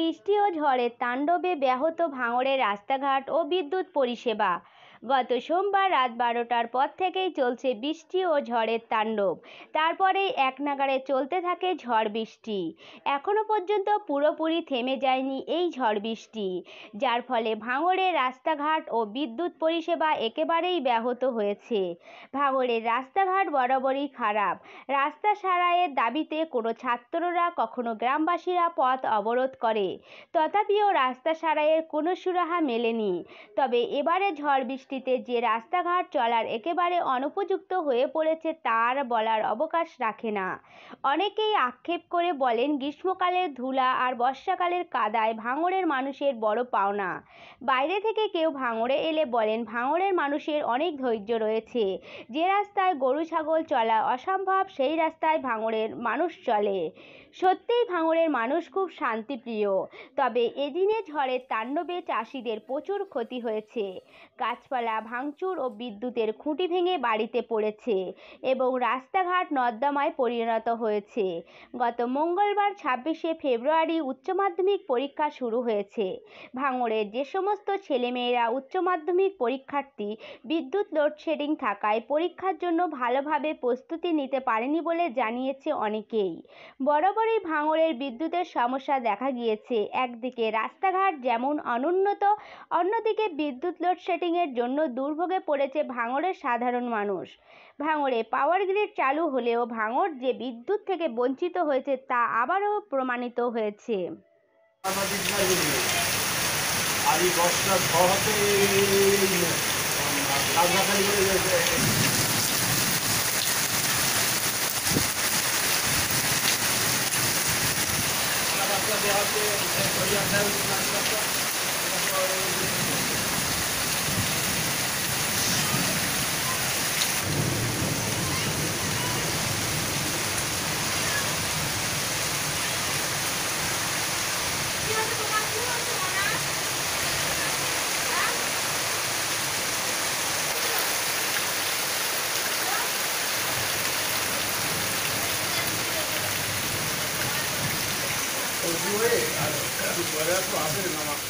বৃষ্টি ও ঝড়ের তাণ্ডবে ব্যাহত ভাঙড়ের রাস্তাঘাট ও বিদ্যুৎ পরিষেবা। গত সোমবার রাত 12টার পর থেকেই চলছে বৃষ্টি ও ঝড়ের তাণ্ডব। তারপরেই একনাগাড়ে চলতে থাকে ঝড় বৃষ্টি। এখনো পর্যন্ত পুরোপুরি থেমে যায়নি এই ঝড় বৃষ্টি, যার ফলে ভাঙড়ের রাস্তাঘাট ও বিদ্যুৎ পরিষেবা একেবারেই ব্যাহত হয়েছে। ভাঙড়ের রাস্তাঘাট বরাবরই খারাপ। রাস্তা সারাইয়ের দাবিতে কোনো ছাত্ররা, কখনো গ্রামবাসীরা পথ অবরোধ করে, তথাপিও রাস্তা সারাইয়ের কোনো সুরাহা মেলেনি। তবে এবারে ঝড় বৃষ্টিতে যে রাস্তাঘাট চলার একেবারে অনুপযুক্ত হয়ে পড়েছে তার বলার অবকাশ রাখে না। অনেকেই আক্ষেপ করে বলেন, গ্রীষ্মকালের ধুলা আর বর্ষাকালের কাদায় ভাঙড়ের মানুষের বড় পাওনা। বাইরে থেকে কেউ ভাঙড়ে এলে বলেন, ভাঙড়ের মানুষের অনেক ধৈর্য রয়েছে। যে রাস্তায় গরু ছাগল চলা অসম্ভব সেই রাস্তায় ভাঙড়ের মানুষ চলে। সত্যিই ভাঙড়ের মানুষ খুব শান্তিপ্রিয়। তবে এদিনে ঝড়ের তাণ্ডবে চাষিদের প্রচুর ক্ষতি হয়েছে। গাছপালা ভাঙচুর ও বিদ্যুতের খুঁটি ভেঙে বাড়িতে পড়েছে এবং রাস্তাঘাট নর্দমায় পরিণত হয়েছে। গত মঙ্গলবার 26শে ফেব্রুয়ারি উচ্চ মাধ্যমিক পরীক্ষা শুরু হয়েছে। ভাঙড়ের যে সমস্ত ছেলেমেয়েরা উচ্চ মাধ্যমিক পরীক্ষার্থী, বিদ্যুৎ লোডশেডিং থাকায় পরীক্ষার জন্য ভালোভাবে প্রস্তুতি নিতে পারেনি বলে জানিয়েছে অনেকেই। বরাবরই ভাঙড়ের বিদ্যুতের সমস্যা দেখা গিয়েছে। একদিকে রাস্তাঘাট যেমন অনুন্নত, অন্যদিকে বিদ্যুৎ লোডশেডিংয়ের জন্য দুর্ভোগে পড়েছে ভাঙড়ের সাধারণ মানুষ। ভাঙড়ে পাওয়ার গ্রিড চালু হলেও ভাঙড় যে বিদ্যুৎ থেকে বঞ্চিত হয়েছে তা আবারও প্রমাণিত হয়েছে। Oye, a ver, tu cuadrado, a ver, nada más.